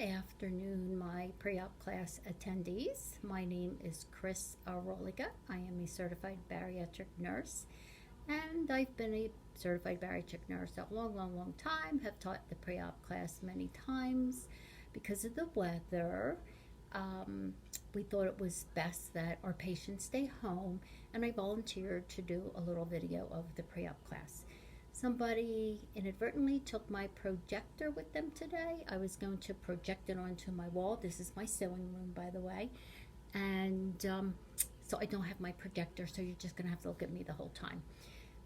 afternoon, my pre-op class attendees. My name is Chris Roliga. I am a certified bariatric nurse, and I've been a certified bariatric nurse a long time. Have taught the pre-op class many times. Because of the weather, we thought it was best that our patients stay home, and I volunteered to do a little video of the pre-op class. Somebody inadvertently took my projector with them today. I was going to project it onto my wall. This is my sewing room, by the way. And so I don't have my projector, so you're just going to have to look at me the whole time.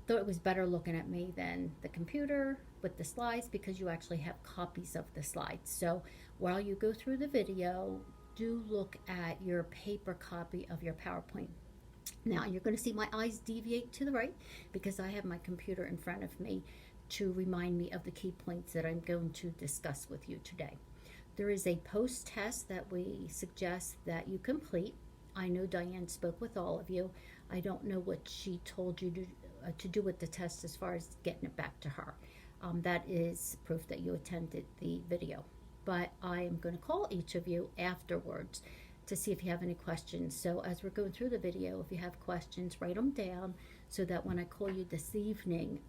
Thought it was better looking at me than the computer with the slides, because you actually have copies of the slides. So while you go through the video, do look at your paper copy of your PowerPoint. Now you're going to see my eyes deviate to the right because I have my computer in front of me to remind me of the key points that I'm going to discuss with you today. There is a post-test that we suggest that you complete. I know Diane spoke with all of you. I don't know what she told you to do with the test as far as getting it back to her. That is proof that you attended the video. But I am going to call each of you afterwards to see if you have any questions. So as we're going through the video, if you have questions, write them down so that when I call you this evening,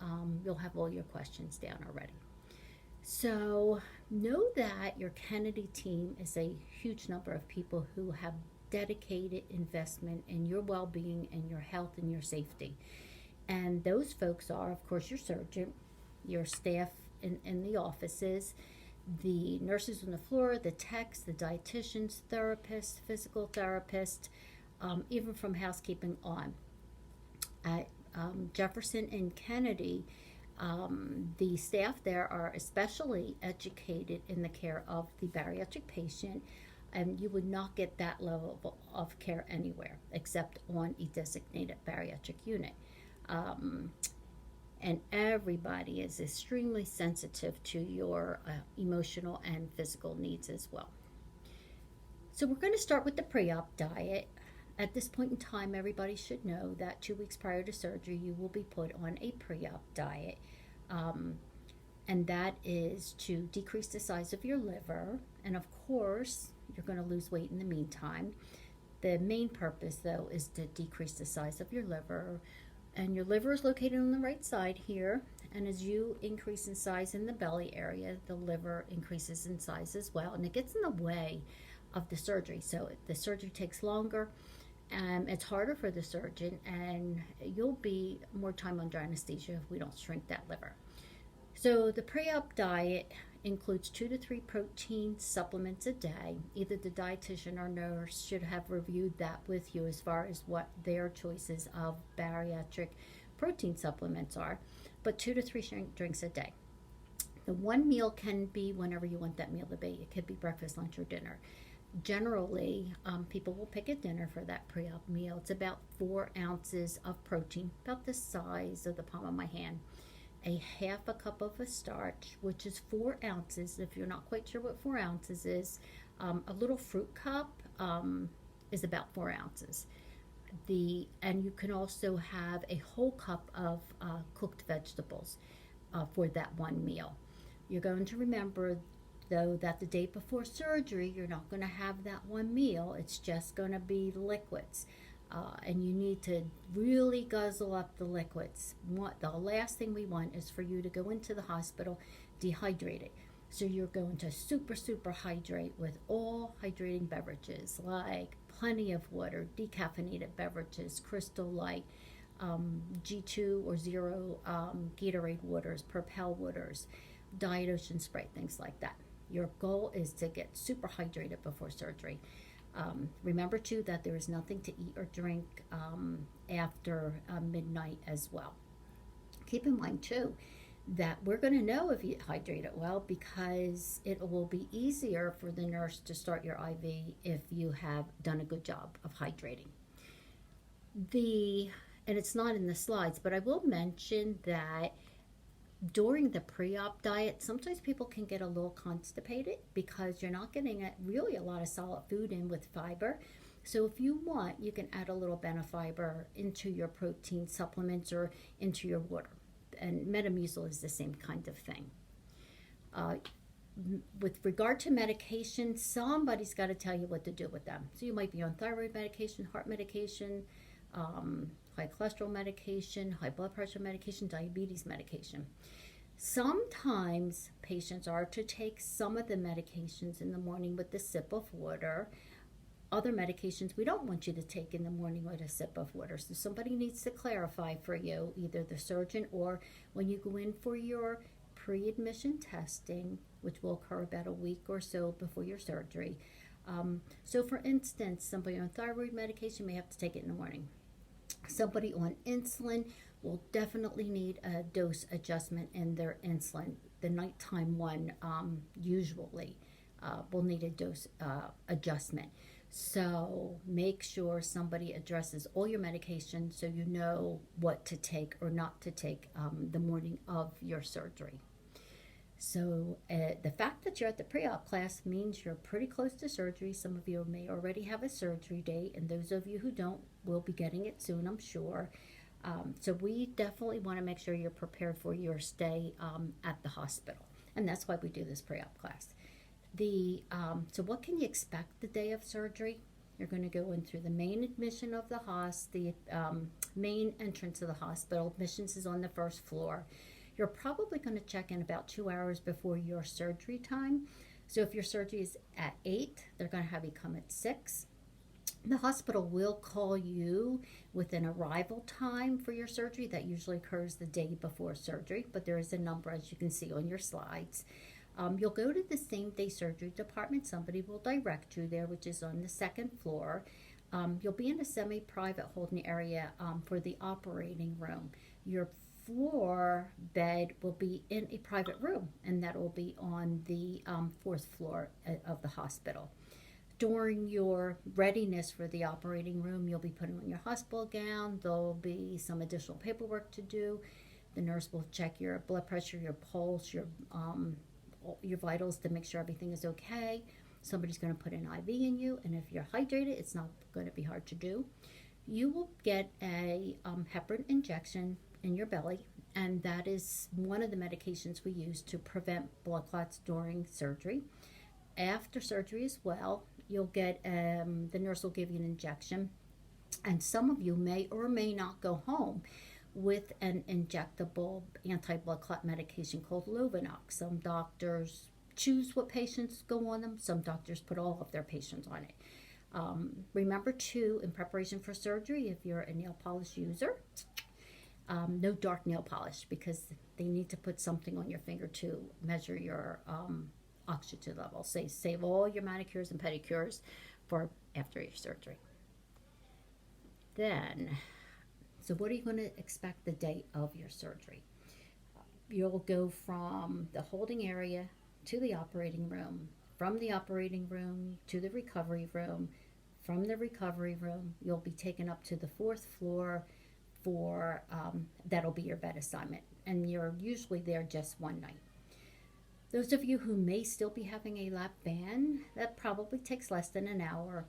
you'll have all your questions down already. So know that your Kennedy team is a huge number of people who have dedicated investment in your well-being and your health and your safety. And those folks are, of course, your surgeon, your staff in the offices, the nurses on the floor, the techs, the dietitians, therapists, physical therapists, even from housekeeping on. At Jefferson and Kennedy, the staff there are especially educated in the care of the bariatric patient, and you would not get that level of care anywhere except on a designated bariatric unit. And everybody is extremely sensitive to your emotional and physical needs as well. So we're going to start with the pre-op diet. At this point in time, everybody should know that 2 weeks prior to surgery, you will be put on a pre-op diet. And that is to decrease the size of your liver. And of course, you're going to lose weight in the meantime. The main purpose, though, is to decrease the size of your liver. And your liver is located on the right side here. And as you increase in size in the belly area, the liver increases in size as well. And it gets in the way of the surgery. So the surgery takes longer. It's harder for the surgeon. And you'll be more time under anesthesia if we don't shrink that liver. So the pre-op diet includes 2 to 3 protein supplements a day. Either the dietitian or nurse should have reviewed that with you as far as what their choices of bariatric protein supplements are, but 2 to 3 drinks a day. The one meal can be whenever you want that meal to be. It could be breakfast, lunch, or dinner. Generally, people will pick a dinner for that pre-op meal. It's about 4 ounces of protein, about the size of the palm of my hand. A half a cup of a starch, which is 4 ounces. If you're not quite sure what 4 ounces is, a little fruit cup is about 4 ounces. And you can also have a whole cup of cooked vegetables for that one meal. You're going to remember, though, that the day before surgery, you're not going to have that one meal. It's just going to be liquids. And you need to really guzzle up the liquids. The last thing we want is for you to go into the hospital dehydrated. So you're going to super hydrate with all hydrating beverages, like plenty of water, decaffeinated beverages, Crystal Light, G2 or Zero Gatorade waters, Propel waters, Diet Ocean Sprite, things like that. Your goal is to get super hydrated before surgery. Remember, too, that there is nothing to eat or drink after midnight as well. Keep in mind, too, that we're going to know if you hydrated well because it will be easier for the nurse to start your IV if you have done a good job of hydrating. And it's not in the slides, but I will mention that during the pre-op diet, sometimes people can get a little constipated because you're not getting really a lot of solid food in with fiber. So if you want, you can add a little Benefiber into your protein supplements or into your water. And Metamucil is the same kind of thing. With regard to medication, somebody's got to tell you what to do with them. So you might be on thyroid medication, heart medication, high cholesterol medication, high blood pressure medication, diabetes medication. Sometimes patients are to take some of the medications in the morning with a sip of water. Other medications we don't want you to take in the morning with a sip of water. So somebody needs to clarify for you, either the surgeon or when you go in for your pre-admission testing, which will occur about a week or so before your surgery. So for instance, somebody on thyroid medication may have to take it in the morning. Somebody on insulin will definitely need a dose adjustment in their insulin. The nighttime one usually will need a dose adjustment. So make sure somebody addresses all your medications so you know what to take or not to take the morning of your surgery. So the fact that you're at the pre-op class means you're pretty close to surgery. Some of you may already have a surgery date, and those of you who don't will be getting it soon, I'm sure. So we definitely want to make sure you're prepared for your stay at the hospital, and that's why we do this pre-op class. So what can you expect the day of surgery? You're going to go in through the main admission of the main entrance of the hospital. Admissions is on the first floor. You're probably going to check in about 2 hours before your surgery time. So if your surgery is at 8, they're going to have you come at 6. The hospital will call you with an arrival time for your surgery. That usually occurs the day before surgery, but there is a number, as you can see on your slides. You'll go to the same day surgery department. Somebody will direct you there, which is on the second floor. You'll be in a semi-private holding area for the operating room. Your floor bed will be in a private room, and that will be on the 4th floor of the hospital. During your readiness for the operating room, you'll be putting on your hospital gown. There'll be some additional paperwork to do. The nurse will check your blood pressure, your pulse, your vitals to make sure everything is okay. Somebody's going to put an IV in you, and if you're hydrated, it's not going to be hard to do. You will get a heparin injection in your belly, and that is one of the medications we use to prevent blood clots during surgery. After surgery as well, you'll get the nurse will give you an injection, and some of you may or may not go home with an injectable anti-blood clot medication called Lovenox. Some doctors choose what patients go on them. Some doctors put all of their patients on it. Remember too, in preparation for surgery, if you're a nail polish user, no dark nail polish, because they need to put something on your finger to measure your oxygen level. Save all your manicures and pedicures for after your surgery. Then, so what are you going to expect the day of your surgery? You'll go from the holding area to the operating room, from the operating room to the recovery room. From the recovery room, you'll be taken up to the 4th floor for, that'll be your bed assignment. And you're usually there just one night. Those of you who may still be having a lap band, that probably takes less than an hour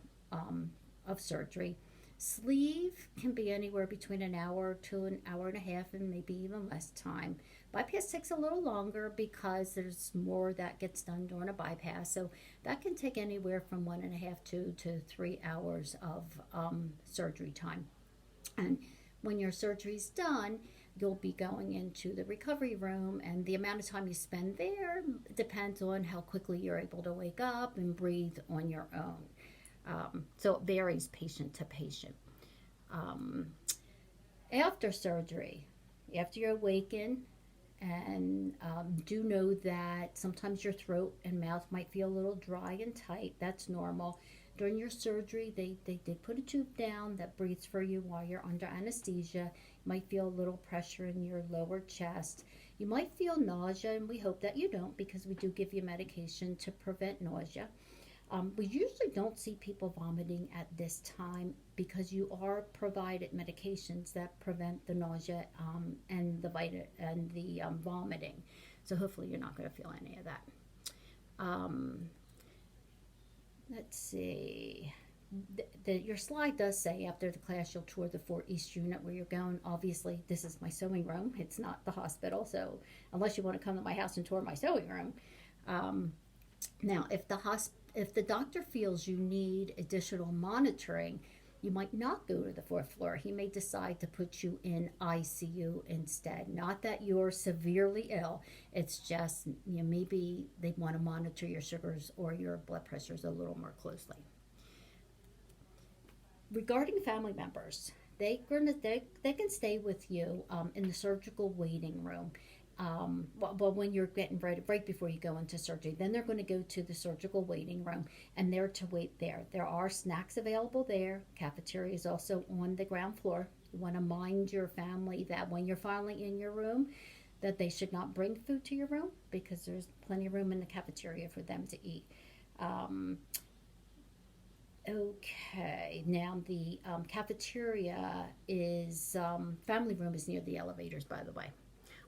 of surgery. Sleeve can be anywhere between an hour to an hour and a half, and maybe even less time. Bypass takes a little longer because there's more that gets done during a bypass, so that can take anywhere from 1.5 to 3 hours of surgery time. And when your surgery's done, you'll be going into the recovery room, and the amount of time you spend there depends on how quickly you're able to wake up and breathe on your own. So it varies patient to patient. After surgery, after you awaken, and do know that sometimes your throat and mouth might feel a little dry and tight. That's normal. During your surgery, they put a tube down that breathes for you while you're under anesthesia. You might feel a little pressure in your lower chest. You might feel nausea, and we hope that you don't, because we do give you medication to prevent nausea. We usually don't see people vomiting at this time because you are provided medications that prevent the nausea and the vomiting. So hopefully you're not going to feel any of that. Let's see. Your slide does say after the class you'll tour the 4 East unit where you're going. Obviously, this is my sewing room. It's not the hospital, so unless you want to come to my house and tour my sewing room. Um, Now, if the doctor feels you need additional monitoring, you might not go to the fourth floor. He may decide to put you in ICU instead. Not that you're severely ill, it's just maybe they want to monitor your sugars or your blood pressures a little more closely. Regarding family members, they can stay with you in the surgical waiting room. Well, when you're getting ready, right before you go into surgery, then they're going to go to the surgical waiting room and they're to wait there. There are snacks available there. Cafeteria is also on the ground floor. You want to mind your family that when you're finally in your room, that they should not bring food to your room because there's plenty of room in the cafeteria for them to eat. Um, Okay, now the cafeteria is, family room is near the elevators, by the way.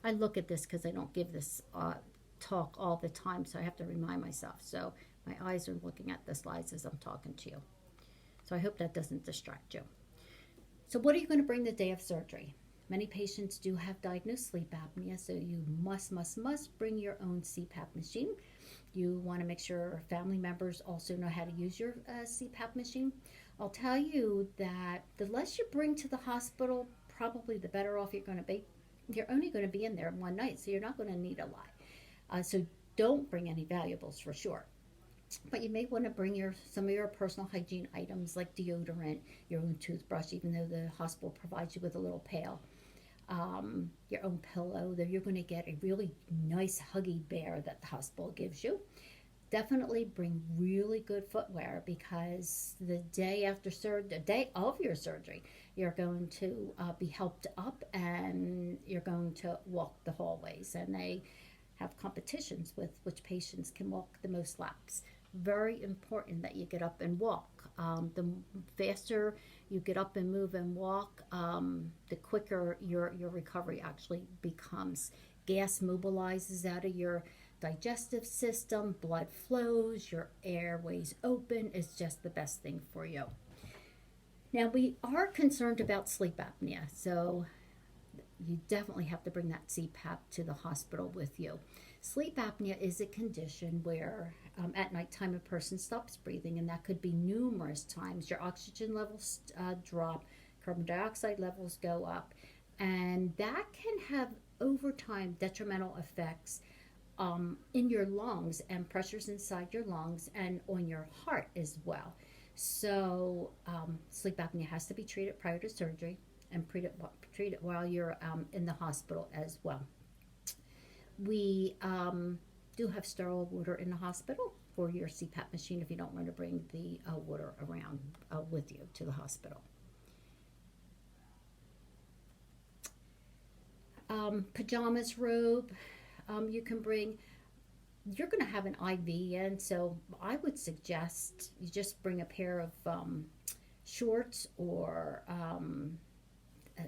I look at this because I don't give this talk all the time, so I have to remind myself. So my eyes are looking at the slides as I'm talking to you. So I hope that doesn't distract you. So, what are you going to bring the day of surgery? Many patients do have diagnosed sleep apnea, so you must bring your own CPAP machine. You want to make sure family members also know how to use your CPAP machine. I'll tell you that the less you bring to the hospital, probably the better off you're going to be. You're only going to be in there one night, so you're not going to need a lot. So don't bring any valuables for sure. But you may want to bring some of your personal hygiene items like deodorant, your own toothbrush, even though the hospital provides you with a little pail. Your own pillow, that you're going to get a really nice huggy bear that the hospital gives you. Definitely bring really good footwear because the day of your surgery, you're going to be helped up and you're going to walk the hallways, and they have competitions with which patients can walk the most laps. Very important that you get up and walk. The faster you get up and move and walk, the quicker your recovery actually becomes. Gas mobilizes out of your digestive system, blood flows, your airways open. It's just the best thing for you. Now, we are concerned about sleep apnea, so you definitely have to bring that CPAP to the hospital with you. Sleep apnea is a condition where at nighttime a person stops breathing, and that could be numerous times. Your oxygen levels drop, carbon dioxide levels go up, and that can have over time detrimental effects in your lungs and pressures inside your lungs and on your heart as well. So sleep apnea has to be treated prior to surgery and treat it while you're in the hospital as well. We do have sterile water in the hospital for your CPAP machine if you don't want to bring the water around with you to the hospital. Pajamas, robe, you can bring. You're going to have an IV in, so I would suggest you just bring a pair of shorts or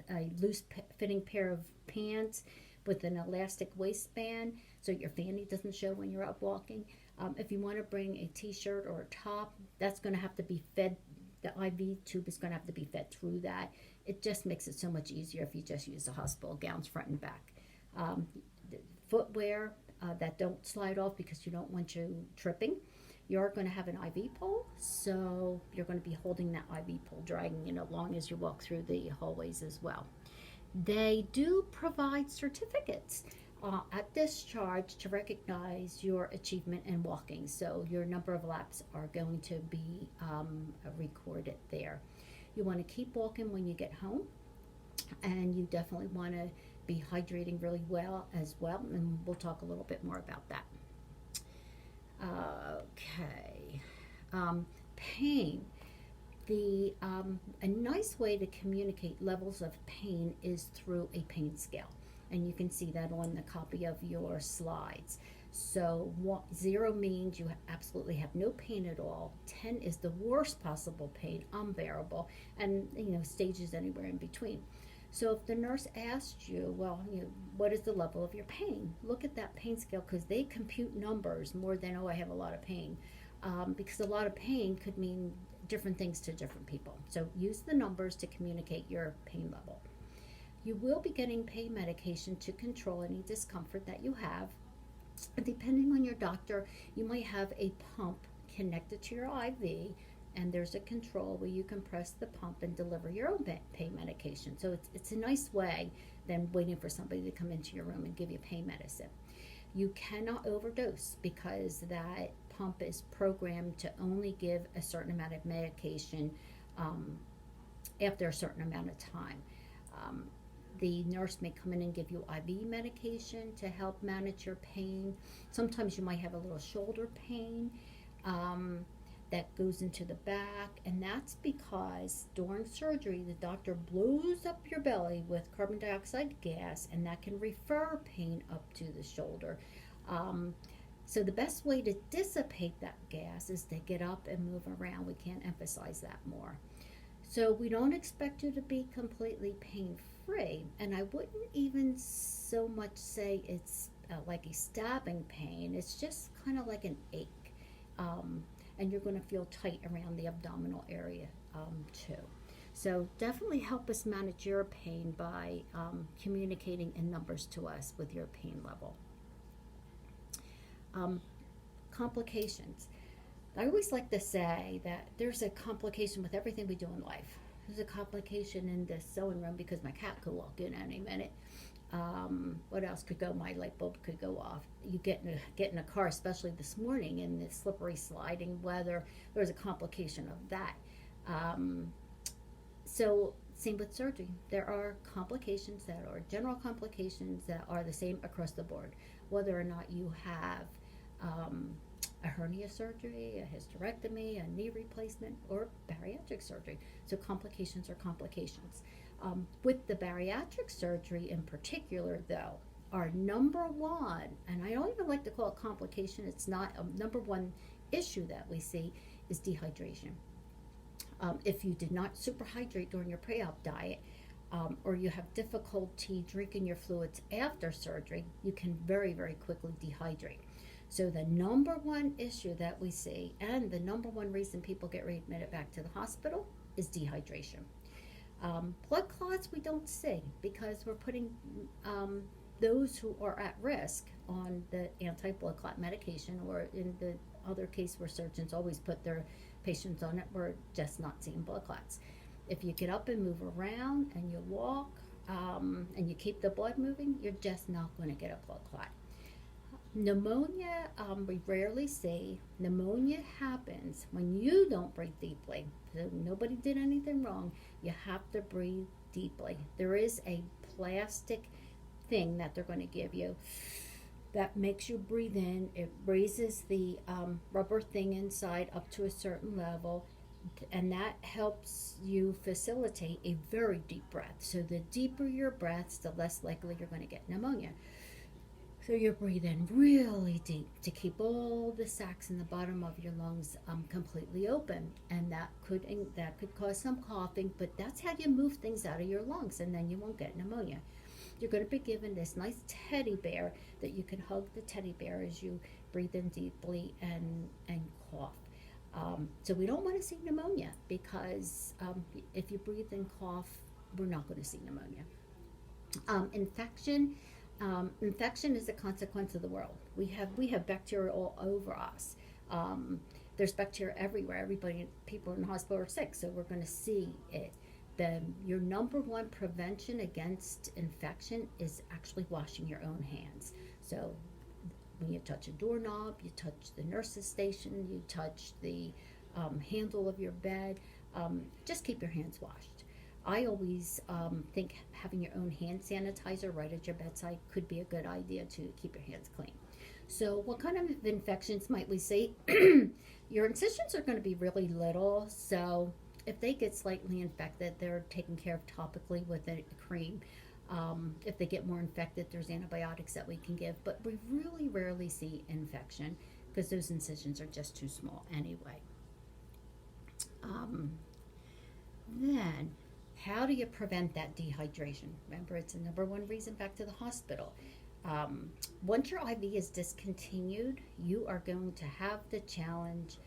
a loose fitting pair of pants with an elastic waistband so your fanny doesn't show when you're out walking. If you want to bring a t-shirt or a top, that's going to have to be fed. The IV tube is going to have to be fed through that. It just makes it so much easier if you just use the hospital gowns front and back. Footwear that don't slide off because you don't want you tripping. You're going to have an IV pole, so you're going to be holding that IV pole, dragging it along as you walk through the hallways as well. They do provide certificates at discharge to recognize your achievement in walking. So your number of laps are going to be recorded there. You want to keep walking when you get home, and you definitely want to be hydrating really well as well, and we'll talk a little bit more about that. Okay. Pain. A nice way to communicate levels of pain is through a pain scale, and you can see that on the copy of your slides. So 0 means you absolutely have no pain at all. 10 is the worst possible pain, unbearable, and stages anywhere in between. So if the nurse asked you, what is the level of your pain? Look at that pain scale, because they compute numbers more than, I have a lot of pain. Because a lot of pain could mean different things to different people. So use the numbers to communicate your pain level. You will be getting pain medication to control any discomfort that you have. Depending on your doctor, you might have a pump connected to your IV, and there's a control where you can press the pump and deliver your own pain medication. So it's a nice way than waiting for somebody to come into your room and give you pain medicine. You cannot overdose because that pump is programmed to only give a certain amount of medication um, after a certain amount of time. Um, the nurse may come in and give you IV medication to help manage your pain. Sometimes you might have a little shoulder pain that goes into the back, and that's because during surgery the doctor blows up your belly with carbon dioxide gas, and that can refer pain up to the shoulder. Um, so the best way to dissipate that gas is to get up and move around. We can't emphasize that more. So we don't expect you to be completely pain free, and I wouldn't even so much say it's like a stabbing pain. It's just kind of like an ache, and you're going to feel tight around the abdominal area too. So definitely help us manage your pain by communicating in numbers to us with your pain level. Complications. I always like to say that there's a complication with everything we do in life. There's a complication in the sewing room because my cat could walk in any minute. What else could go? My light bulb could go off. You get in a car, especially this morning in the slippery, sliding weather. There's a complication of that. So same with surgery. There are complications that are general complications that are the same across the board, whether or not you have a hernia surgery, a hysterectomy, a knee replacement, or bariatric surgery. So complications are complications. With the bariatric surgery in particular, though, our number one, and I don't even like to call it complication, it's not a number one issue that we see, is dehydration. If you did not superhydrate during your pre-op diet, or you have difficulty drinking your fluids after surgery, you can very, very quickly dehydrate. So the number one issue that we see, and the number one reason people get readmitted back to the hospital, is dehydration. Blood clots we don't see because we're putting those who are at risk on the anti-blood clot medication, or in the other case where surgeons always put their patients on it, we're just not seeing blood clots. If you get up and move around and you walk and you keep the blood moving, you're just not going to get a blood clot. Pneumonia, we rarely see. Pneumonia happens when you don't breathe deeply. So nobody did anything wrong. You have to breathe deeply. There is a plastic thing that they're going to give you that makes you breathe in. It raises the rubber thing inside up to a certain level, and that helps you facilitate a very deep breath. So the deeper your breaths, the less likely you're going to get pneumonia. So you breathe in really deep to keep all the sacs in the bottom of your lungs completely open, and that could cause some coughing, but that's how you move things out of your lungs, and then you won't get pneumonia. You're going to be given this nice teddy bear that you can hug the teddy bear as you breathe in deeply and cough. So we don't want to see pneumonia because if you breathe and cough, we're not going to see pneumonia. Infection is a consequence of the world. We have bacteria all over us. There's bacteria everywhere. People in the hospital are sick, so we're going to see it. Your number one prevention against infection is actually washing your own hands. So when you touch a doorknob, you touch the nurse's station, you touch the handle of your bed, just keep your hands washed. I always think having your own hand sanitizer right at your bedside could be a good idea to keep your hands clean. So what kind of infections might we see? Your incisions are going to be really little, so if they get slightly infected, they're taken care of topically with a cream. If they get more infected, there's antibiotics that we can give, but we really rarely see infection because those incisions are just too small anyway. Then, how do you prevent that dehydration? Remember, it's the number one reason back to the hospital. Once your IV is discontinued, you are going to have the challenge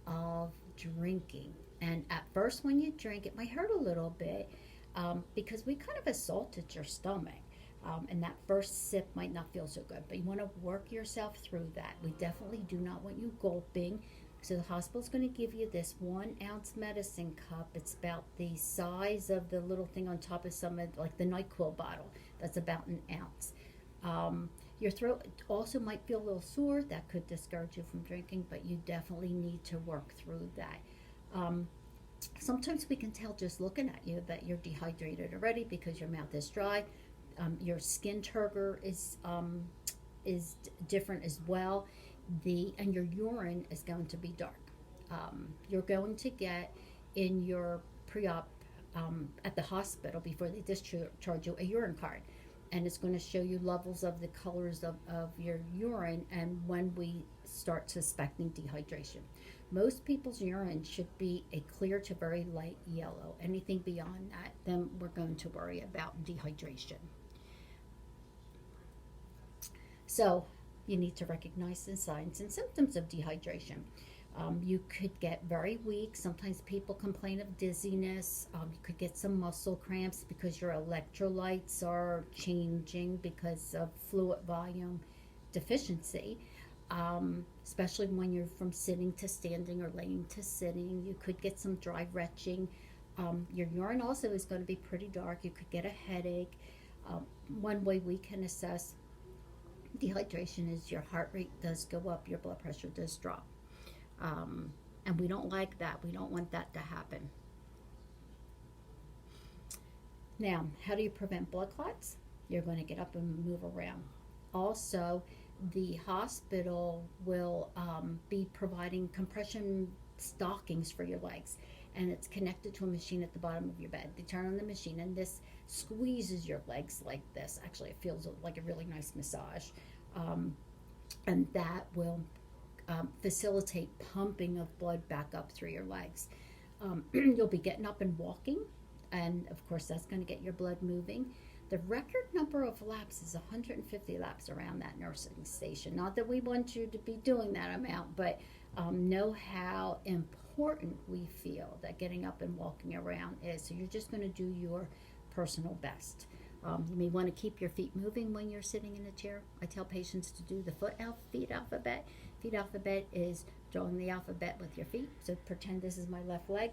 of drinking. And at first when you drink, it might hurt a little bit because we kind of assaulted your stomach. And that first sip might not feel so good, but you want to work yourself through that. We definitely do not want you gulping. So the hospital's going to give you this 1 ounce medicine cup. It's about the size of the little thing on top of some of, like the NyQuil bottle. That's about 1 ounce. Your throat also might feel a little sore. That could discourage you from drinking, but you definitely need to work through that. Sometimes we can tell just looking at you that you're dehydrated already because your mouth is dry. Your skin turgor is different as well. And your urine is going to be dark. You're going to get in your pre-op at the hospital before they discharge you a urine card, and it's going to show you levels of the colors of your urine and when we start suspecting dehydration. Most people's urine should be a clear to very light yellow. Anything beyond that, then we're going to worry about dehydration. So you need to recognize the signs and symptoms of dehydration. You could get very weak. Sometimes people complain of dizziness. You could get some muscle cramps because your electrolytes are changing because of fluid volume deficiency. Especially when you're from sitting to standing or laying to sitting. You could get some dry retching. Your urine also is going to be pretty dark. You could get a headache. One way we can assess dehydration is your heart rate does go up, your blood pressure does drop. And we don't like that. We don't want that to happen. Now, how do you prevent blood clots? You're going to get up and move around. Also, the hospital will be providing compression stockings for your legs, and it's connected to a machine at the bottom of your bed. They turn on the machine, and this squeezes your legs like this. Actually, it feels like a really nice massage, and that will facilitate pumping of blood back up through your legs. You'll be getting up and walking, and of course that's going to get your blood moving. The record number of laps is 150 laps around that nursing station. Not that we want you to be doing that amount, but know how important we feel that getting up and walking around is. So you're just going to do your personal best. You may want to keep your feet moving when you're sitting in a chair. I tell patients to do the feet alphabet. Feet alphabet is drawing the alphabet with your feet. So pretend this is my left leg.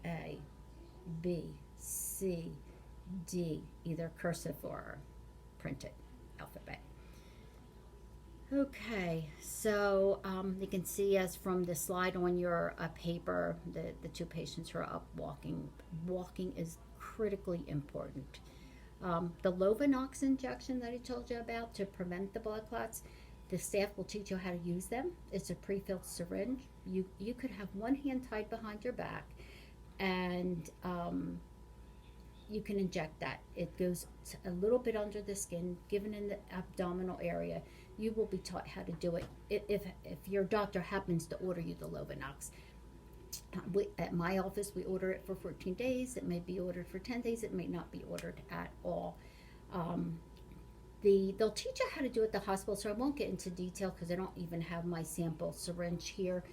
A, B, C, D, either cursive or printed alphabet. Okay, so you can see as from the slide on your paper, the two patients who are up walking. Walking is critically important. The Lovenox injection that I told you about to prevent the blood clots, the staff will teach you how to use them. It's a pre-filled syringe. You could have one hand tied behind your back, and you can inject that. It goes a little bit under the skin, given in the abdominal area. You will be taught how to do it if your doctor happens to order you the Lovenox. At my office, we order it for 14 days. It may be ordered for 10 days. It may not be ordered at all. They'll teach you how to do it at the hospital, so I won't get into detail because I don't even have my sample syringe here.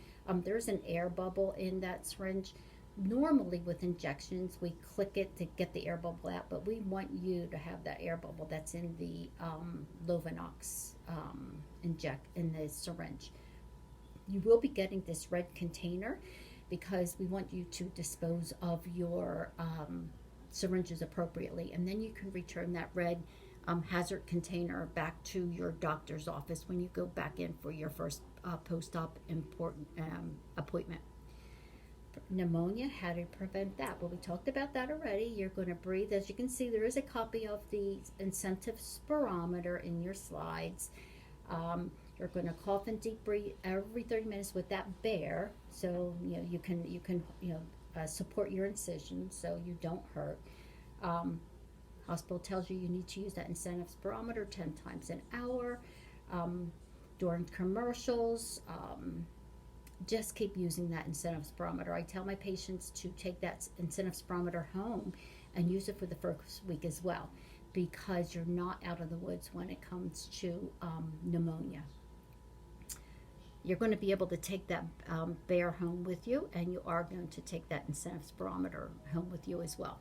There's an air bubble in that syringe. Normally with injections, we click it to get the air bubble out, but we want you to have that air bubble that's in the Lovenox in the syringe. You will be getting this red container because we want you to dispose of your syringes appropriately, and then you can return that red hazard container back to your doctor's office when you go back in for your first post-op important appointment. Pneumonia, how to prevent that? Well, we talked about that already. You're going to breathe. As you can see, there is a copy of the incentive spirometer in your slides. You're going to cough and deep breathe every 30 minutes with that bear, so you can support your incision so you don't hurt. Hospital tells you need to use that incentive spirometer 10 times an hour. During commercials, just keep using that incentive spirometer. I tell my patients to take that incentive spirometer home and use it for the first week as well, because you're not out of the woods when it comes to pneumonia. You're going to be able to take that bear home with you, and you are going to take that incentive spirometer home with you as well.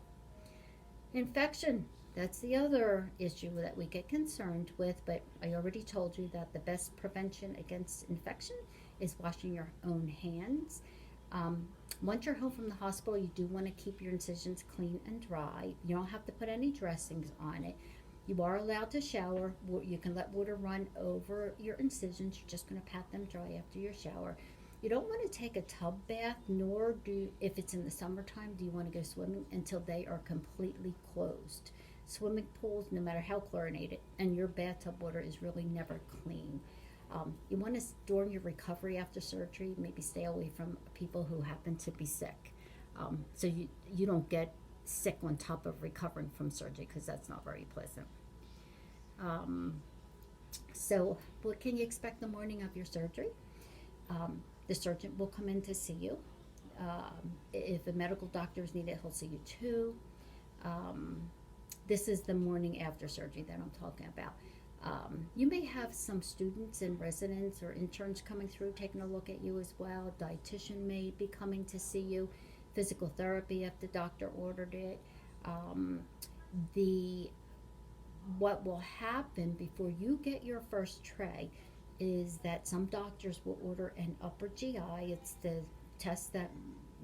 Infection. That's the other issue that we get concerned with, but I already told you that the best prevention against infection is washing your own hands. Once you're home from the hospital, you do want to keep your incisions clean and dry. You don't have to put any dressings on it. You are allowed to shower. You can let water run over your incisions. You're just going to pat them dry after your shower. You don't want to take a tub bath, nor do, if it's in the summertime, do you want to go swimming until they are completely closed. Swimming pools, no matter how chlorinated, and your bathtub water is really never clean. You want to, during your recovery after surgery, maybe stay away from people who happen to be sick. So you don't get sick on top of recovering from surgery, because that's not very pleasant. So what can you expect the morning of your surgery? The surgeon will come in to see you. If a medical doctor is needed, he'll see you too. This is the morning after surgery that I'm talking about. You may have some students and residents or interns coming through taking a look at you as well. Dietitian may be coming to see you. Physical therapy if the doctor ordered it. What will happen before you get your first tray is that some doctors will order an upper GI. It's the test that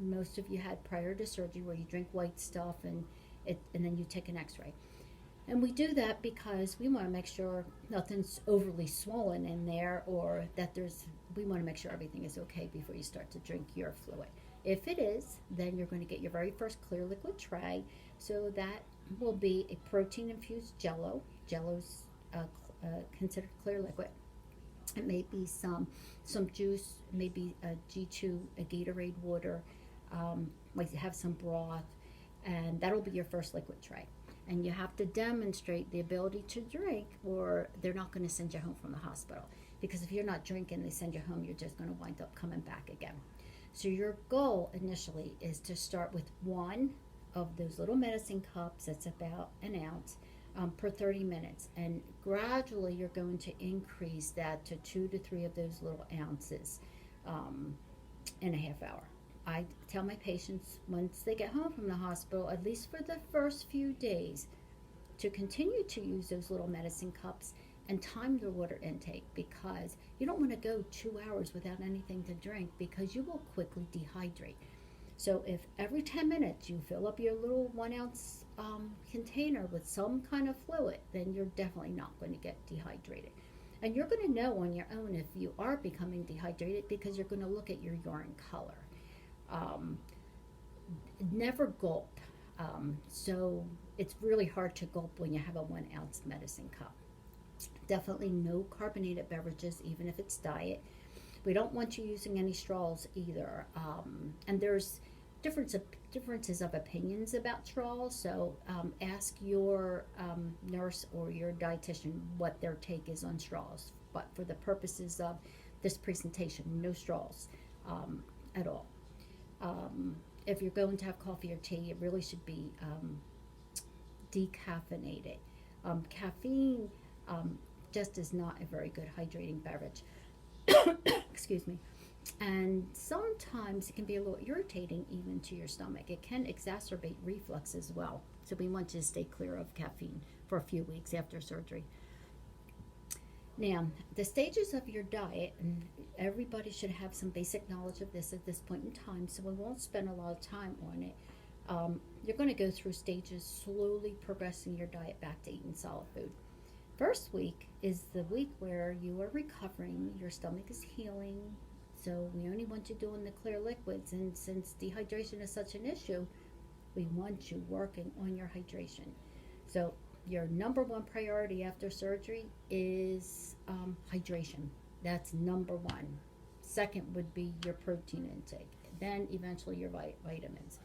most of you had prior to surgery, where you drink white stuff and then you take an x-ray. And we do that because we want to make sure nothing's overly swollen in there, or that we want to make sure everything is okay before you start to drink your fluid. If it is, then you're going to get your very first clear liquid tray. So that will be a protein-infused Jello. Jello's considered clear liquid. It may be some juice, maybe a G2, a Gatorade water, might have some broth, and that'll be your first liquid tray. And you have to demonstrate the ability to drink, or they're not going to send you home from the hospital. Because if you're not drinking, they send you home, you're just going to wind up coming back again. So your goal initially is to start with one of those little medicine cups that's about an ounce per 30 minutes. And gradually you're going to increase that to 2 to 3 of those little ounces in a half hour. I tell my patients, once they get home from the hospital, at least for the first few days, to continue to use those little medicine cups and time their water intake, because you don't want to go 2 hours without anything to drink, because you will quickly dehydrate. So if every 10 minutes you fill up your little 1 ounce container with some kind of fluid, then you're definitely not going to get dehydrated. And you're going to know on your own if you are becoming dehydrated, because you're going to look at your urine color. Never gulp. So it's really hard to gulp when you have a 1 ounce medicine cup. Definitely no carbonated beverages, even if it's diet. We don't want you using any straws either. And there's differences of opinions about straws, so ask your nurse or your dietitian what their take is on straws. But for the purposes of this presentation, no straws at all. If you're going to have coffee or tea, it really should be decaffeinated. Caffeine just is not a very good hydrating beverage. Excuse me. And sometimes it can be a little irritating even to your stomach. It can exacerbate reflux as well. So we want you to stay clear of caffeine for a few weeks after surgery. Now, the stages of your diet, and everybody should have some basic knowledge of this at this point in time, so we won't spend a lot of time on it. You're going to go through stages, slowly progressing your diet back to eating solid food. First week is the week where you are recovering, your stomach is healing, so we only want you doing the clear liquids, and since dehydration is such an issue, we want you working on your hydration. So your number one priority after surgery is hydration. That's number one. Second would be your protein intake. Then eventually your vitamins.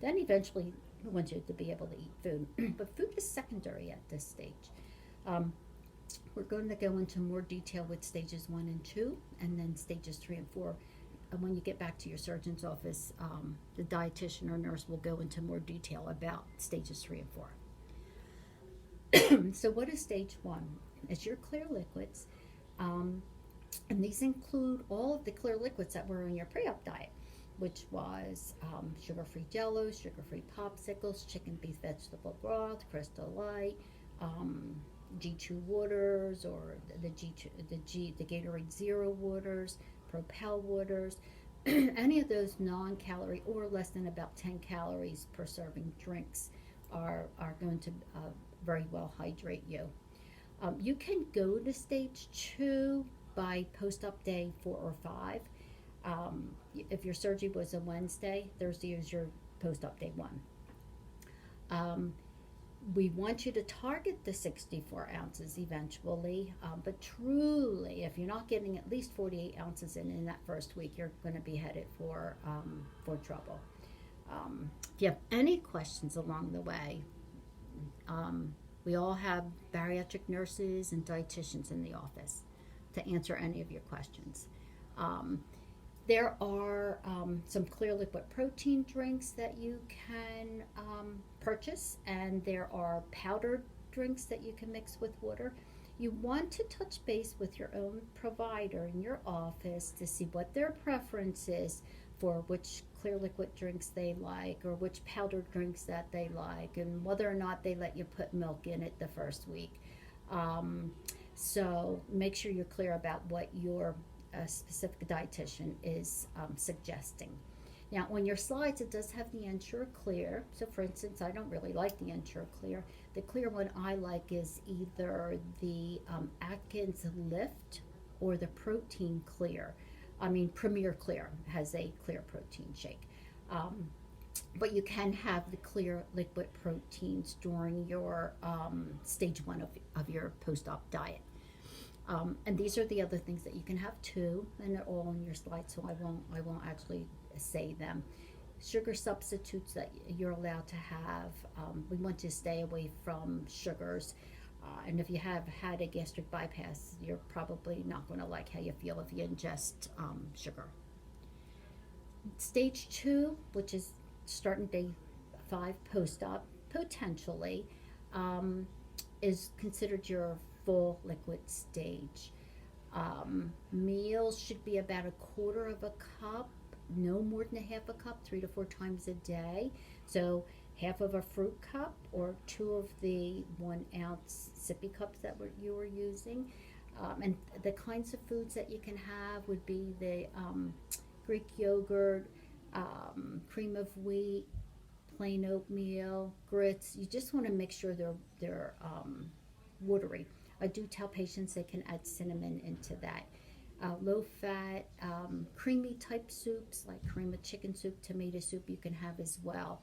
Then eventually we want you to be able to eat food. But food is secondary at this stage. We're going to go into more detail with stages 1 and 2, and then stages 3 and 4. And when you get back to your surgeon's office, the dietitian or nurse will go into more detail about stages 3 and 4. So what is stage 1? It's your clear liquids, and these include all of the clear liquids that were in your pre-op diet. which was sugar-free jellos, sugar-free popsicles, chicken, beef, vegetable broth, Crystal Light, G2 waters, or the Gatorade Zero waters, Propel waters, any of those non-calorie or less than about 10 calories per serving drinks are going to very well hydrate you. You can go to stage 2 by post-op day 4 or 5. If your surgery was a Wednesday, Thursday is your post-op day 1. We want you to target the 64 ounces eventually, but truly, if you're not getting at least 48 ounces in that first week, you're going to be headed for trouble. If you have any questions along the way, we all have bariatric nurses and dietitians in the office to answer any of your questions. There are some clear liquid protein drinks that you can purchase, and there are powdered drinks that you can mix with water. You want to touch base with your own provider in your office to see what their preference is for which clear liquid drinks they like, or which powdered drinks that they like, and whether or not they let you put milk in it the first week. So make sure you're clear about what your specific dietitian is suggesting. Now, on your slides, it does have the Ensure Clear. So, for instance, I don't really like the Ensure Clear. The clear one I like is either the Atkins Lift or the Protein Clear. Premier Clear has a clear protein shake. But you can have the clear liquid proteins during your stage 1 of your post-op diet. And these are the other things that you can have too, and they're all on your slides, so I won't actually say them. Sugar substitutes that you're allowed to have. We want to stay away from sugars. And if you have had a gastric bypass, you're probably not going to like how you feel if you ingest sugar. Stage 2, which is starting day 5 post-op, potentially, is considered your full liquid stage. Meals should be about a quarter of a cup, no more than a half a cup, 3 to 4 times a day. So half of a fruit cup or 2 of the 1 ounce sippy cups that you were using. And the kinds of foods that you can have would be the Greek yogurt, cream of wheat, plain oatmeal, grits. You just want to make sure they're watery. I do tell patients they can add cinnamon into that. Low fat, creamy type soups like cream of chicken soup, tomato soup you can have as well.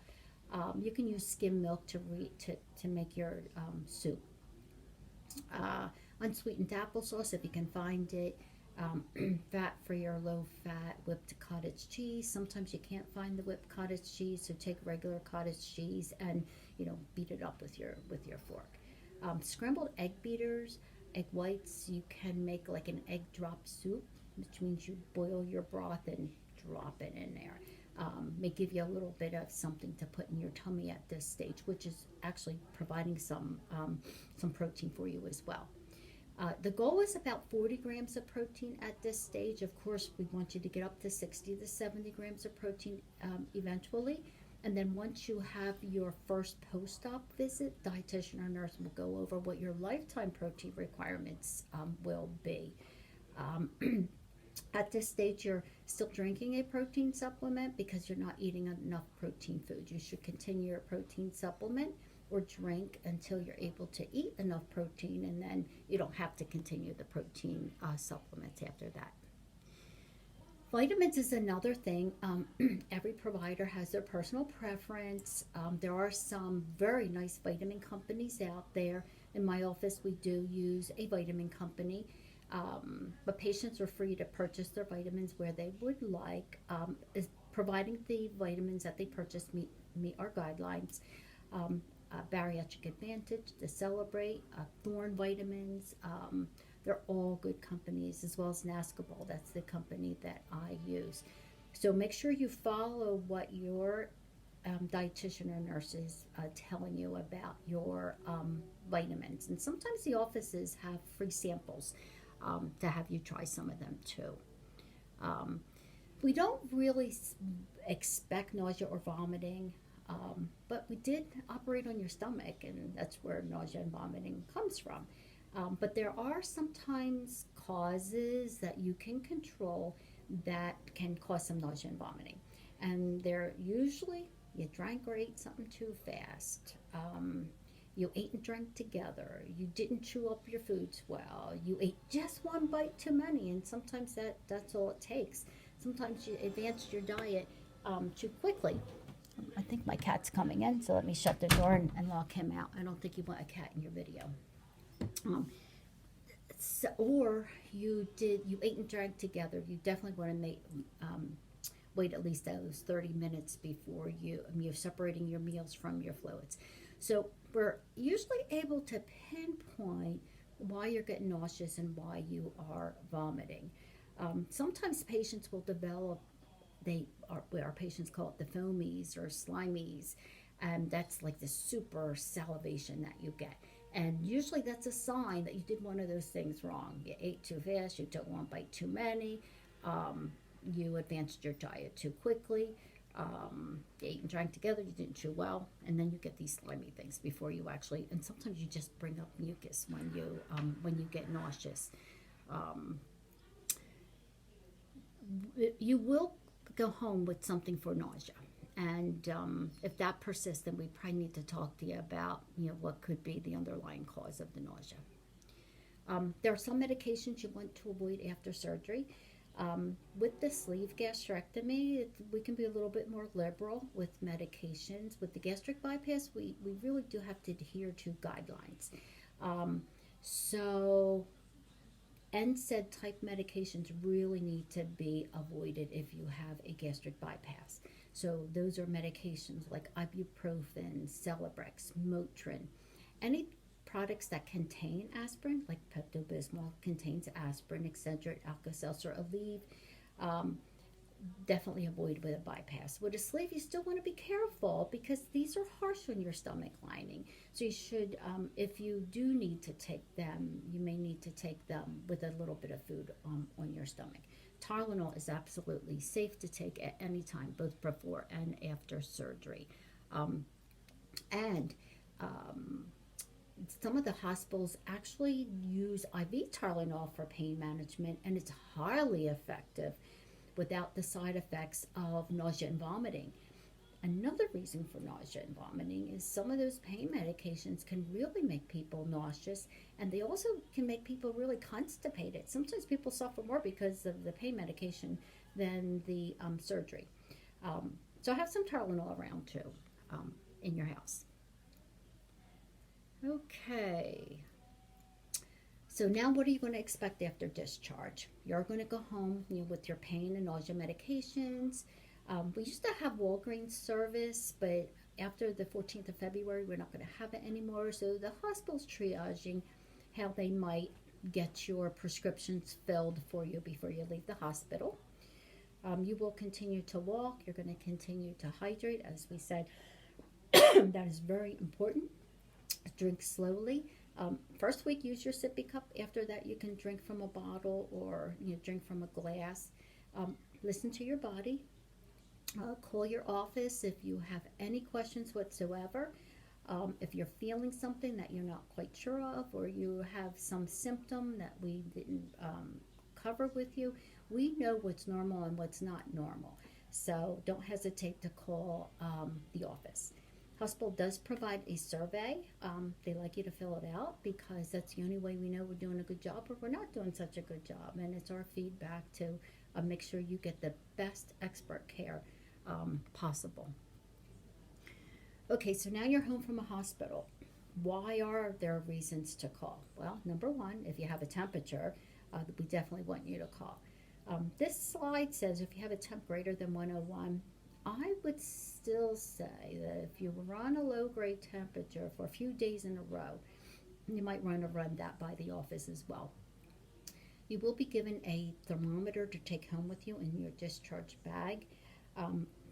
You can use skim milk to make your soup. Unsweetened applesauce if you can find it. Fat-free or low-fat whipped cottage cheese. Sometimes you can't find the whipped cottage cheese, so take regular cottage cheese and beat it up with your fork. Scrambled egg beaters, egg whites, you can make like an egg drop soup, which means you boil your broth and drop it in there. May give you a little bit of something to put in your tummy at this stage, which is actually providing some protein for you as well. The goal is about 40 grams of protein at this stage. Of course, we want you to get up to 60 to 70 grams of protein eventually. And then once you have your first post-op visit, dietitian or nurse will go over what your lifetime protein requirements will be. At this stage, you're still drinking a protein supplement because you're not eating enough protein food. You should continue your protein supplement or drink until you're able to eat enough protein, and then you don't have to continue the protein supplements after that. Vitamins is another thing. Every provider has their personal preference. There are some very nice vitamin companies out there. In my office, we do use a vitamin company, but patients are free to purchase their vitamins where they would like, providing the vitamins that they purchase meet our guidelines. Bariatric Advantage, to Celebrate, Thorne Vitamins. They're all good companies, as well as Nascobal. That's the company that I use. So make sure you follow what your dietitian or nurse is telling you about your vitamins. And sometimes the offices have free samples to have you try some of them too. We don't really expect nausea or vomiting, but we did operate on your stomach, and that's where nausea and vomiting comes from. But there are sometimes causes that you can control that can cause some nausea and vomiting. And they're usually you drank or ate something too fast. You ate and drank together. You didn't chew up your foods well. You ate just one bite too many, and sometimes that's all it takes. Sometimes you advanced your diet too quickly. I think my cat's coming in, so let me shut the door and lock him out. I don't think you want a cat in your video. Or you ate and drank together. You definitely want to wait at least those 30 minutes before you're separating your meals from your fluids. So we're usually able to pinpoint why you're getting nauseous and why you are vomiting. Sometimes patients will develop, our patients call it the foamies or slimies, and that's like the super salivation that you get. And usually that's a sign that you did one of those things wrong. You ate too fast, you took one bite too many, you advanced your diet too quickly, you ate and drank together, you didn't chew well, and then you get these slimy things before you actually, and sometimes you just bring up mucus when you get nauseous. You will go home with something for nausea. And if that persists, then we probably need to talk to you about, what could be the underlying cause of the nausea. There are some medications you want to avoid after surgery. With the sleeve gastrectomy, we can be a little bit more liberal with medications. With the gastric bypass, we really do have to adhere to guidelines. So NSAID type medications really need to be avoided if you have a gastric bypass. So those are medications like ibuprofen, Celebrex, Motrin. Any products that contain aspirin, like Pepto-Bismol contains aspirin, Excedrin, Alka-Seltzer, Aleve, definitely avoid with a bypass. With a sleeve, you still want to be careful because these are harsh on your stomach lining. So you should, if you do need to take them, you may need to take them with a little bit of food on your stomach. Tylenol is absolutely safe to take at any time, both before and after surgery. And some of the hospitals actually use IV Tylenol for pain management, and it's highly effective without the side effects of nausea and vomiting. Another reason for nausea and vomiting is some of those pain medications can really make people nauseous, and they also can make people really constipated. Sometimes people suffer more because of the pain medication than the surgery. So have some Tylenol around too in your house. Okay. So now what are you going to expect after discharge? You're going to go home with your pain and nausea medications. We used to have Walgreens service, but after the 14th of February, we're not going to have it anymore. So the hospital's triaging how they might get your prescriptions filled for you before you leave the hospital. You will continue to walk. You're going to continue to hydrate, as we said. That is very important. Drink slowly. First week, use your sippy cup. After that, you can drink from a bottle or drink from a glass. Listen to your body. Call your office if you have any questions whatsoever. If you're feeling something that you're not quite sure of, or you have some symptom that we didn't cover with you, we know what's normal and what's not normal. So don't hesitate to call the office. Hospital does provide a survey. They like you to fill it out because that's the only way we know we're doing a good job or we're not doing such a good job. And it's our feedback to make sure you get the best expert care possible. Okay, so now you're home from a hospital. Why are there reasons to call? Well, number one, if you have a temperature, we definitely want you to call. This slide says if you have a temp greater than 101, I would still say that if you run a low-grade temperature for a few days in a row, you might want to run that by the office as well. You will be given a thermometer to take home with you in your discharge bag.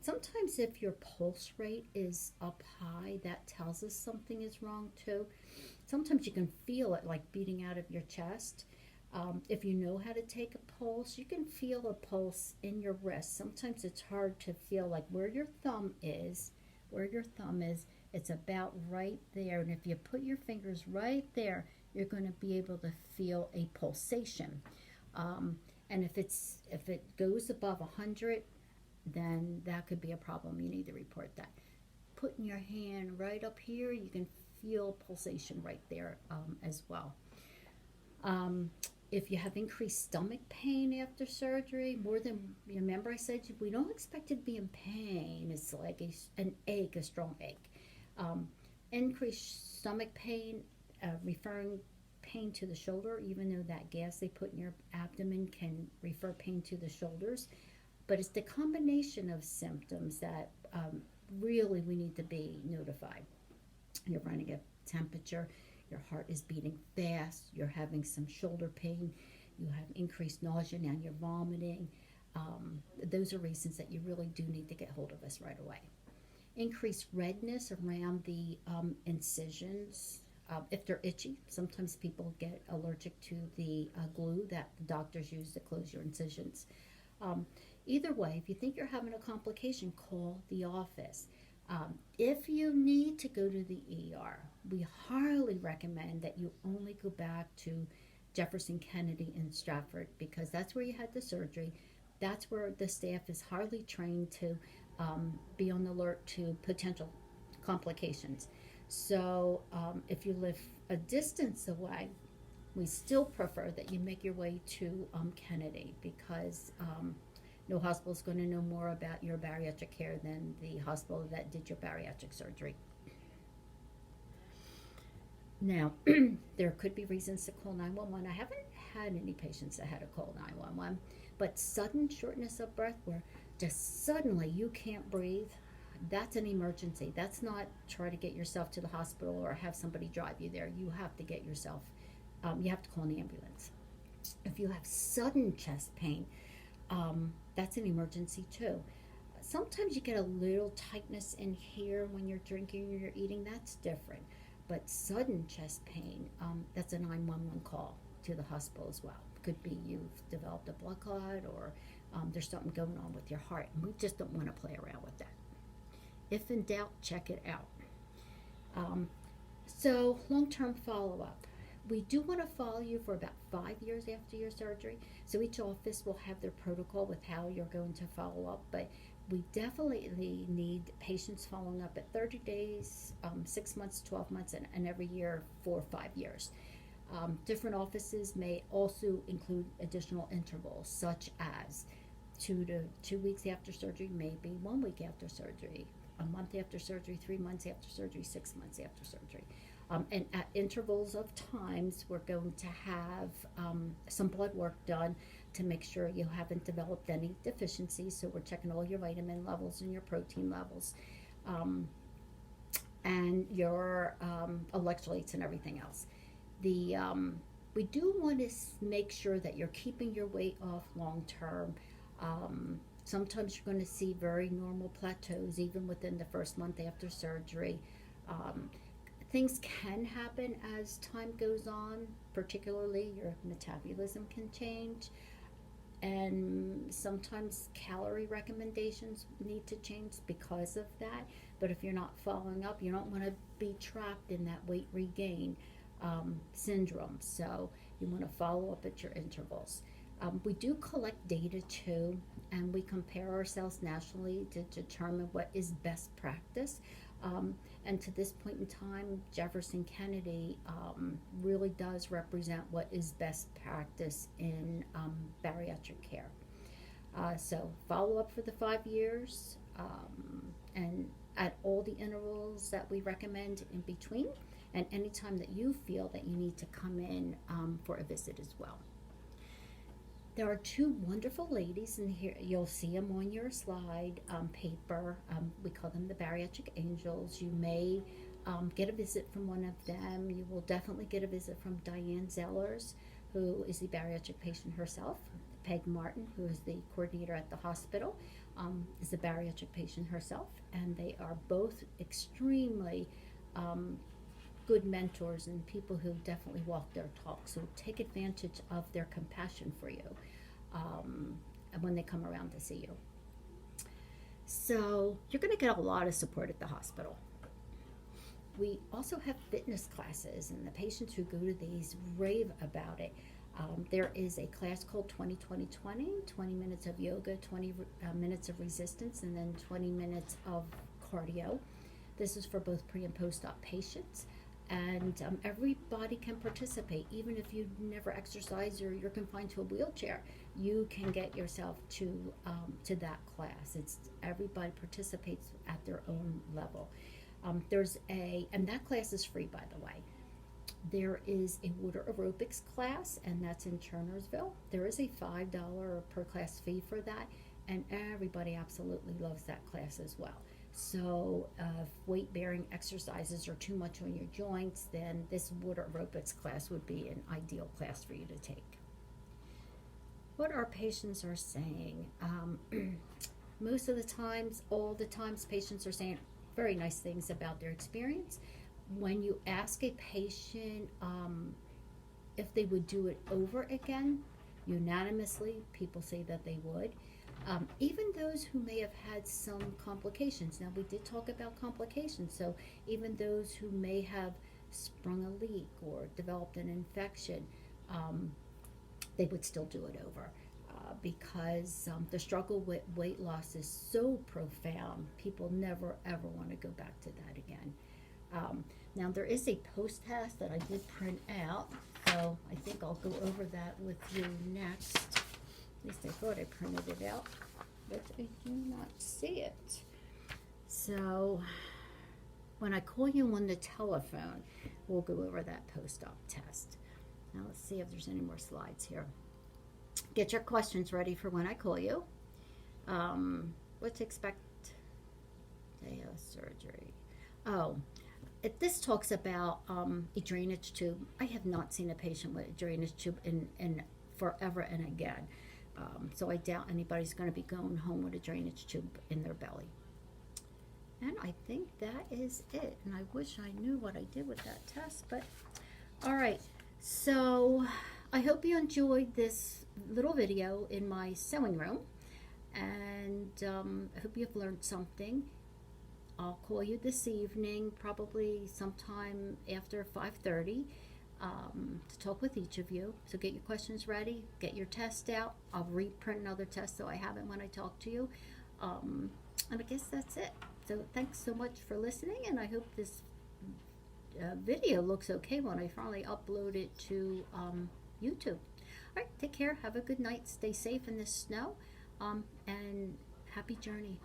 Sometimes if your pulse rate is up high, that tells us something is wrong too. Sometimes you can feel it like beating out of your chest. If you know how to take a pulse, you can feel a pulse in your wrist. Sometimes it's hard to feel like where your thumb is, it's about right there. And if you put your fingers right there, you're going to be able to feel a pulsation. And if it goes above 100, then that could be a problem. You need to report that. Putting your hand right up here, you can feel pulsation right there as well. If you have increased stomach pain after surgery, more than, remember I said we don't expect it to be in pain. It's like an ache, a strong ache. Increased stomach pain, referring pain to the shoulder, even though that gas they put in your abdomen can refer pain to the shoulders. But it's the combination of symptoms that really we need to be notified. You're running a temperature, your heart is beating fast, you're having some shoulder pain, you have increased nausea, now you're vomiting. Those are reasons that you really do need to get hold of us right away. Increased redness around the incisions. If they're itchy, sometimes people get allergic to the glue that the doctors use to close your incisions. Either way, if you think you're having a complication, call the office. If you need to go to the ER, we highly recommend that you only go back to Jefferson Kennedy in Stratford, because that's where you had the surgery. That's where the staff is highly trained to be on the alert to potential complications. So if you live a distance away, we still prefer that you make your way to Kennedy, because no hospital is going to know more about your bariatric care than the hospital that did your bariatric surgery. Now, there could be reasons to call 911. I haven't had any patients that had to call 911, but sudden shortness of breath, where just suddenly you can't breathe, that's an emergency. That's not try to get yourself to the hospital or have somebody drive you there. You have to get yourself, you have to call an ambulance. If you have sudden chest pain, that's an emergency too. Sometimes you get a little tightness in here when you're drinking or you're eating. That's different. But sudden chest pain, that's a 911 call to the hospital as well. Could be you've developed a blood clot, or there's something going on with your heart. And we just don't want to play around with that. If in doubt, check it out. So long-term follow-up. We do want to follow you for about 5 years after your surgery. So each office will have their protocol with how you're going to follow up. But we definitely need patients following up at 30 days, 6 months, 12 months, and every year for 5 years. Different offices may also include additional intervals, such as 2 weeks after surgery, maybe 1 week after surgery, a month after surgery, 3 months after surgery, 6 months after surgery. And at intervals of times, we're going to have some blood work done to make sure you haven't developed any deficiencies. So we're checking all your vitamin levels and your protein levels, and your electrolytes and everything else. We do want to make sure that you're keeping your weight off long term. Sometimes you're going to see very normal plateaus even within the first month after surgery. Things can happen as time goes on, particularly your metabolism can change, and sometimes calorie recommendations need to change because of that. But if you're not following up, you don't want to be trapped in that weight regain syndrome. So you want to follow up at your intervals. We do collect data too, and we compare ourselves nationally to determine what is best practice. And to this point in time, Jefferson Kennedy really does represent what is best practice in bariatric care. So follow up for the 5 years, and at all the intervals that we recommend in between, and anytime that you feel that you need to come in for a visit as well. There are 2 wonderful ladies in here. You'll see them on your slide paper. We call them the Bariatric Angels. You may get a visit from one of them. You will definitely get a visit from Diane Zellers, who is the bariatric patient herself. Peg Martin, who is the coordinator at the hospital, is a bariatric patient herself. And they are both extremely good mentors and people who definitely walk their talk. So take advantage of their compassion for you when they come around to see you. So you're going to get a lot of support at the hospital. We also have fitness classes, and the patients who go to these rave about it. There is a class called 20 minutes of yoga, 20 minutes of resistance, and then 20 minutes of cardio. This is for both pre and post-op patients, and everybody can participate. Even if you never exercise or you're confined to a wheelchair, you can get yourself to that class. It's everybody participates at their own level. And that class is free, by the way. There is a water aerobics class, and that's in Chernersville. There is a $5 per class fee for that, and everybody absolutely loves that class as well. So if weight-bearing exercises are too much on your joints, then this water aerobics class would be an ideal class for you to take. What our patients are saying, most of the times, all the times, patients are saying very nice things about their experience. When you ask a patient if they would do it over again, unanimously, people say that they would. Even those who may have had some complications. Now, we did talk about complications, so even those who may have sprung a leak or developed an infection, they would still do it over because the struggle with weight loss is so profound. People never, ever want to go back to that again. Now, there is a post-test that I did print out, so I think I'll go over that with you next. At least I thought I printed it out, but I do not see it. So when I call you on the telephone, we'll go over that post-op test. Now let's see if there's any more slides here. Get your questions ready for when I call you. What to expect day of surgery. This talks about a drainage tube. I have not seen a patient with a drainage tube in forever and again. So I doubt anybody's going to be going home with a drainage tube in their belly. And I think that is it. And I wish I knew what I did with that test, but all right. So I hope you enjoyed this little video in my sewing room, and I hope you've learned something. I'll call you this evening, probably sometime after 5:30, to talk with each of you. So get your questions ready, get your test out. I'll reprint another test so I have it when I talk to you. And I guess that's it. So thanks so much for listening, and I hope this video looks okay when I finally upload it to YouTube. All right, take care. Have a good night. Stay safe in the snow, and happy journey.